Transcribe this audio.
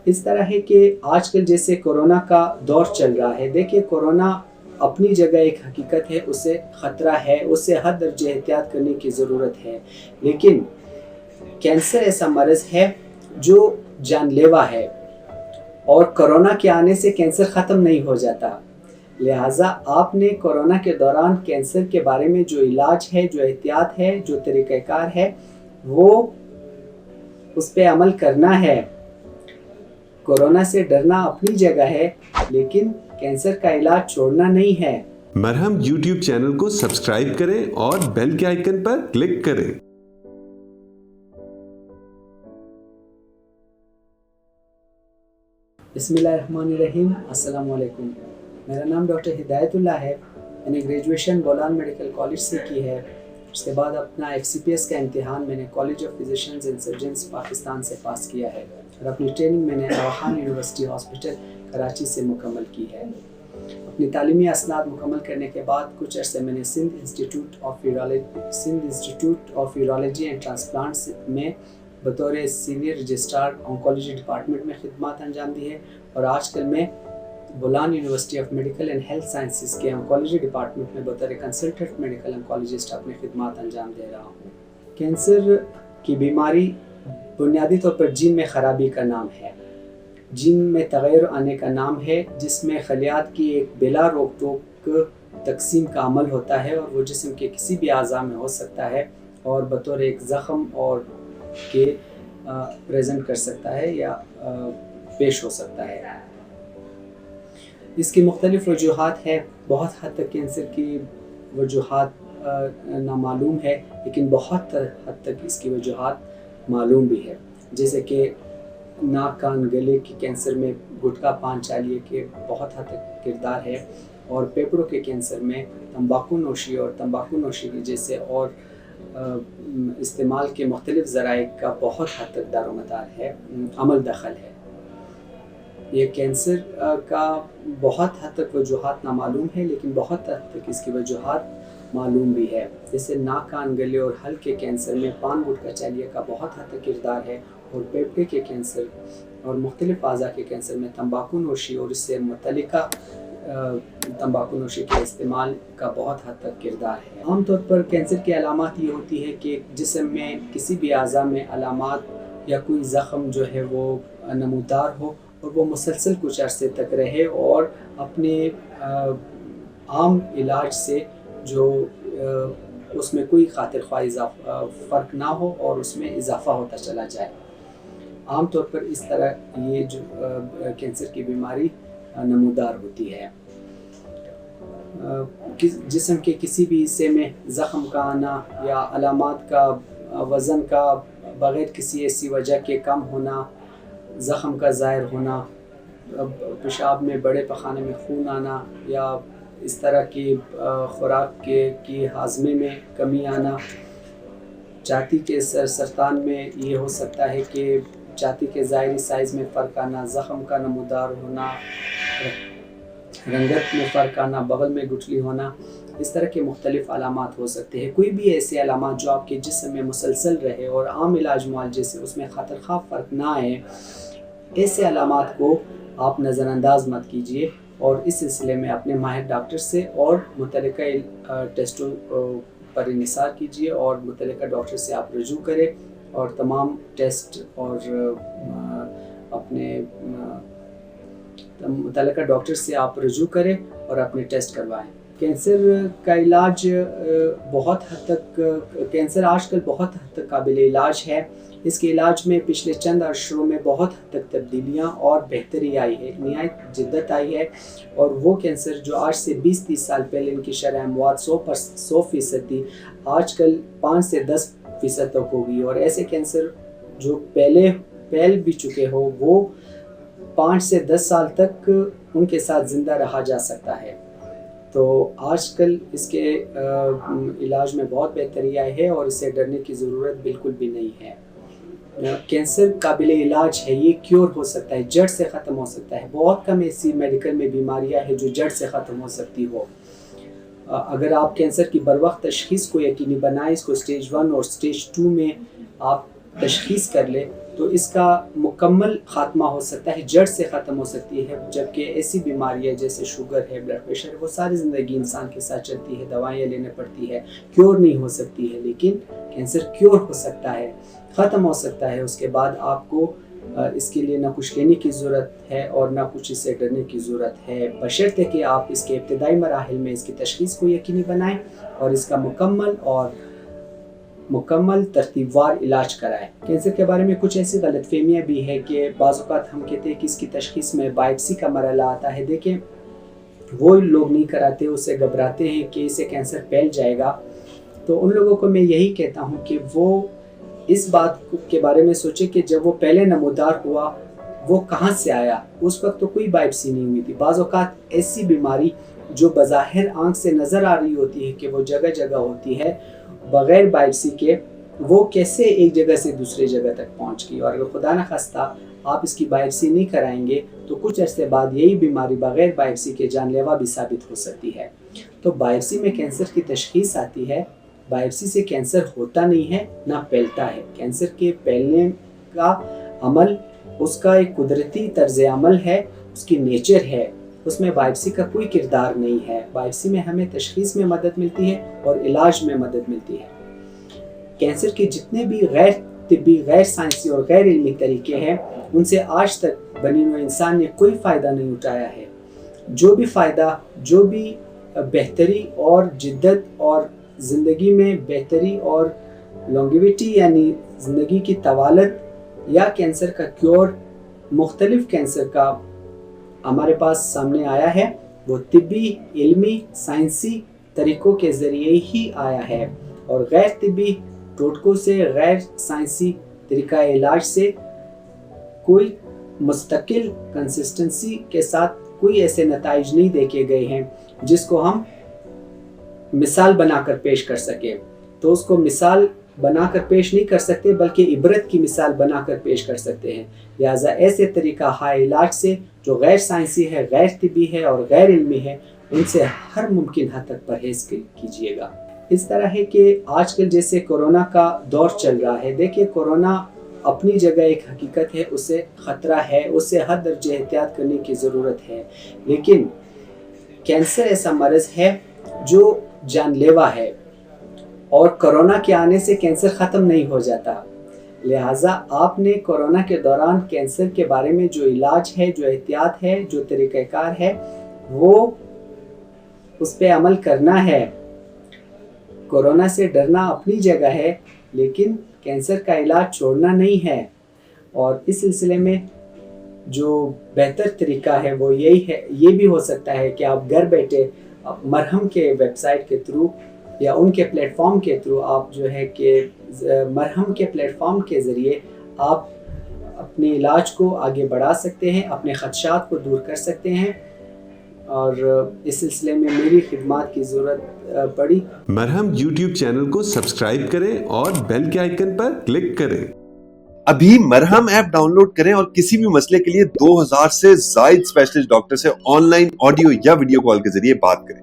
اس طرح ہے کہ آج کل جیسے کورونا کا دور چل رہا ہے، دیکھیے کورونا اپنی جگہ ایک حقیقت ہے، اس سے خطرہ ہے، اس سے ہر درجہ احتیاط کرنے کی ضرورت ہے، لیکن کینسر ایسا مرض ہے جو جان لیوا ہے، اور کورونا کے آنے سے کینسر ختم نہیں ہو جاتا۔ لہٰذا آپ نے کورونا کے دوران کینسر کے بارے میں جو علاج ہے، جو احتیاط ہے، جو طریقہ کار ہے، وہ اس پہ عمل کرنا ہے۔ کورونا سے ڈرنا اپنی جگہ ہے، لیکن کینسر کا علاج چھوڑنا نہیں ہے۔ مرہم یوٹیوب چینل کو سبسکرائب کریں اور بیل کے آئیکن پر کلک کریں۔ بسم اللہ الرحمن الرحیم۔ السلام علیکم، میرا نام ڈاکٹر ہدایت اللہ ہے۔ میں نے گریجویشن بولان میڈیکل کالج سے کی ہے، اس کے بعد اپنا FCPS کا امتحان میں نے college of physicians and surgeons Pakistan سے پاس کیا ہے، اور اپنی ٹریننگ میں نے نواخان یونیورسٹی ہاسپٹل کراچی سے مکمل کی ہے۔ اپنی تعلیمی اسناد مکمل کرنے کے بعد کچھ عرصے میں نے Sindh institute of urology and transplants میں بطور سینئر رجسٹرار آنکولوجی ڈپارٹمنٹ میں خدمات انجام دی ہے، اور آج کل میں Bolan university of medical and health sciences کے آنکولوجی ڈپارٹمنٹ میں بطور کنسلٹنٹ میڈیکل آنکولوجسٹ اپنی خدمات انجام دے رہا ہوں۔ کینسر کی بیماری بنیادی طور پر جین میں خرابی کا نام ہے، جین میں تغیر آنے کا نام ہے، جس میں خلیات کی ایک بلا روک ٹوک تقسیم کا عمل ہوتا ہے، اور وہ جسم کے کسی بھی اعضاء میں ہو سکتا ہے، اور بطور ایک زخم اور کے پریزنٹ کر سکتا ہے یا پیش ہو سکتا ہے۔ اس کی مختلف وجوہات ہے، بہت حد تک کینسر کی وجوہات نامعلوم ہے، لیکن بہت حد تک اس کی وجوہات معلوم بھی ہے، جیسے کہ ناک کان گلے کے کینسر میں گٹکا پان چالیے کے بہت حد تک کردار ہے، اور پھیپھڑوں کے کینسر میں تمباکو نوشی اور تمباکو نوشی کی جیسے اور استعمال کے مختلف ذرائع کا بہت حد تک دار و مدار ہے، عمل دخل ہے۔ یہ کینسر کا بہت حد تک وجوہات نامعلوم ہے، لیکن بہت حد تک اس کی وجوہات معلوم بھی ہے، جیسے ناک کان گلے اور حلق کے کینسر میں پان گٹکا چالیے کا بہت حد تک کردار ہے، اور پھیپھڑے کے کینسر اور مختلف اعضاء کے کینسر میں تمباکو نوشی اور اس سے متعلقہ تمباکو نوشی کے استعمال کا بہت حد تک کردار ہے۔ عام طور پر کینسر کی علامات یہ ہوتی ہے کہ جسم میں کسی بھی اعضاء میں علامات یا کوئی زخم جو ہے وہ نمودار ہو، اور وہ مسلسل کچھ عرصے تک رہے، اور اپنے عام علاج سے جو اس میں کوئی خاطر خواہ فرق نہ ہو اور اس میں اضافہ ہوتا چلا جائے۔ عام طور پر اس طرح یہ جو کینسر کی بیماری نمودار ہوتی ہے۔ جسم کے کسی بھی حصے میں زخم کا آنا یا علامات کا وزن کا بغیر کسی ایسی وجہ کے کم ہونا، زخم کا ظاہر ہونا، پیشاب میں بڑے پخانے میں خون آنا، یا اس طرح کی خوراک کی ہاضمے میں کمی آنا، چھاتی کے سرطان میں یہ ہو سکتا ہے کہ چھاتی کے ظاہری سائز میں فرق آنا، زخم کا نمودار ہونا، رنگت میں فرق آنا، بغل میں گٹھلی ہونا، اس طرح کے مختلف علامات ہو سکتے ہیں۔ کوئی بھی ایسے علامات جو آپ کے جسم میں مسلسل رہے اور عام علاج معالجے سے اس میں خاطر خواہ فرق نہ آئے، ایسے علامات کو آپ نظر انداز مت کیجیے، اور اس سلسلے میں اپنے ماہر ڈاکٹر سے اور متعلقہ ٹیسٹوں پر انحصار کیجیے، اور متعلقہ ڈاکٹر سے آپ رجوع کریں، اور تمام ٹیسٹ اور اپنے متعلقہ ڈاکٹر سے آپ رجوع کریں اور اپنے ٹیسٹ کروائیں۔ کینسر کا علاج بہت حد تک کینسر آج کل بہت حد تک قابل علاج ہے۔ اس کے علاج میں پچھلے چند عشروں میں بہت حد تک تبدیلیاں اور بہتری آئی ہے، نہایت جدت آئی ہے، اور وہ کینسر جو آج سے 20-30 سال پہلے ان کی شرح اموات 100% تھی، آج کل 5 سے 10% تک ہوگی، اور ایسے کینسر جو پہلے پھیل بھی چکے ہو وہ 5 سے 10 سال تک ان کے ساتھ زندہ رہا جا سکتا ہے۔ تو آج کل اس کے علاج میں بہت بہتری آئی ہے، اور اس سے ڈرنے کی ضرورت بالکل بھی نہیں ہے۔ کینسر قابل علاج ہے، یہ کیور ہو سکتا ہے، جڑ سے ختم ہو سکتا ہے۔ بہت کم ایسی میڈیکل میں بیماریاں ہیں جو جڑ سے ختم ہو سکتی ہو۔ اگر آپ کینسر کی بروقت تشخیص کو یقینی بنائیں، اس کو سٹیج 1 اور سٹیج 2 میں آپ تشخیص کر لیں، تو اس کا مکمل خاتمہ ہو سکتا ہے، جڑ سے ختم ہو سکتی ہے، جبکہ ایسی بیماریاں جیسے شوگر ہے، بلڈ پریشر ہے، وہ ساری زندگی انسان کے ساتھ چلتی ہے، دوائیاں لینے پڑتی ہے، کیور نہیں ہو سکتی ہے، لیکن کینسر کیور ہو سکتا ہے، ختم ہو سکتا ہے۔ اس کے بعد آپ کو اس کے لیے نہ کچھ لینے کی ضرورت ہے اور نہ کچھ اس سے ڈرنے کی ضرورت ہے، بشرطے کہ آپ اس کے ابتدائی مراحل میں اس کی تشخیص کو یقینی بنائیں اور اس کا مکمل ترتیب وار علاج کرائیں۔ کینسر کے بارے میں کچھ ایسی غلط فہمیاں بھی ہے کہ بعض اوقات ہم کہتے ہیں کہ اس کی تشخیص میں بائپسی کا مرحلہ آتا ہے۔ دیکھیں، وہ لوگ نہیں کراتے، اسے گھبراتے ہیں کہ اسے کینسر پھیل جائے گا، تو ان لوگوں کو میں یہی کہتا ہوں کہ وہ اس بات کے بارے میں سوچے کہ جب وہ پہلے نمودار ہوا وہ کہاں سے آیا، اس وقت تو کوئی بائپسی نہیں ہوئی تھی۔ بعض اوقات ایسی بیماری جو بظاہر آنکھ سے نظر آ رہی ہوتی ہے کہ وہ جگہ جگہ ہوتی ہے، بغیر بائپسی کے وہ کیسے ایک جگہ سے دوسری جگہ تک پہنچ گئی، اور اگر خدا نخواستہ آپ اس کی بائپسی نہیں کرائیں گے تو کچھ عرصے بعد یہی بیماری بغیر بائپسی کے جان لیوا بھی ثابت ہو سکتی ہے۔ تو بائپسی میں کینسر کی تشخیص آتی ہے۔ بائپسی سے کینسر ہوتا نہیں ہے، نہ پھیلتا ہے۔ کینسر کے پھیلنے کا عمل اس کا ایک قدرتی طرز عمل ہے، اس کی نیچر ہے، اس میں بائپسی کا کوئی کردار نہیں ہے۔ بائپسی میں ہمیں تشخیص میں مدد ملتی ہے اور علاج میں مدد ملتی ہے۔ کینسر کے جتنے بھی غیر طبی، غیر سائنسی اور غیر علمی طریقے ہیں، ان سے آج تک بنی نوع انسان نے کوئی فائدہ نہیں اٹھایا ہے۔ جو بھی فائدہ، جو بھی بہتری اور جدت اور زندگی میں بہتری اور لانگیویٹی یعنی زندگی کی طوالت یا کینسر کا کیور، مختلف کینسر کا ہمارے پاس سامنے آیا ہے، وہ طبی، علمی، سائنسی طریقوں کے ذریعے ہی آیا ہے، اور غیر طبی ٹوٹکوں سے، غیر سائنسی طریقہ علاج سے کوئی مستقل کنسسٹنسی کے ساتھ کوئی ایسے نتائج نہیں دیکھے گئے ہیں جس کو ہم مثال بنا کر پیش کر سکیں۔ تو اس کو مثال بنا کر پیش نہیں کر سکتے، بلکہ عبرت کی مثال بنا کر پیش کر سکتے ہیں۔ لہٰذا ایسے طریقہ ہائے علاج سے جو غیر سائنسی ہے، غیر طبی ہے اور غیر علمی ہے، ان سے ہر ممکن حد تک پرہیز کیجیے گا۔ اس طرح ہے کہ آج کل جیسے کورونا کا دور چل رہا ہے، دیکھیں کورونا اپنی جگہ ایک حقیقت ہے، اسے خطرہ ہے، اسے حد درجہ احتیاط کرنے کی ضرورت ہے، لیکن کینسر ایسا مرض ہے جو جان لیوا ہے، اور کورونا کے آنے سے کینسر ختم نہیں ہو جاتا۔ لہٰذا آپ نے کورونا کے دوران کینسر کے بارے میں جو علاج ہے، جو احتیاط ہے، جو طریقہ کار ہے، وہ اس پہ عمل کرنا ہے۔ کورونا سے ڈرنا اپنی جگہ ہے، لیکن کینسر کا علاج چھوڑنا نہیں ہے، اور اس سلسلے میں جو بہتر طریقہ ہے وہ یہی ہے، یہ بھی ہو سکتا ہے کہ آپ گھر بیٹھے مرہم کے ویب سائٹ کے تھرو یا ان کے پلیٹ فارم کے تھرو، آپ جو ہے کہ مرہم کے پلیٹ فارم کے ذریعے آپ اپنے علاج کو آگے بڑھا سکتے ہیں، اپنے خدشات کو دور کر سکتے ہیں، اور اس سلسلے میں میری خدمات کی ضرورت پڑی۔ مرہم یوٹیوب چینل کو سبسکرائب کریں اور بیل کے آئیکن پر کلک کریں۔ ابھی مرہم ایپ ڈاؤن لوڈ کریں اور کسی بھی مسئلے کے لیے 2000 سے زائد اسپیشلسٹ ڈاکٹر سے آن لائن آڈیو یا ویڈیو کال کے ذریعے بات کریں۔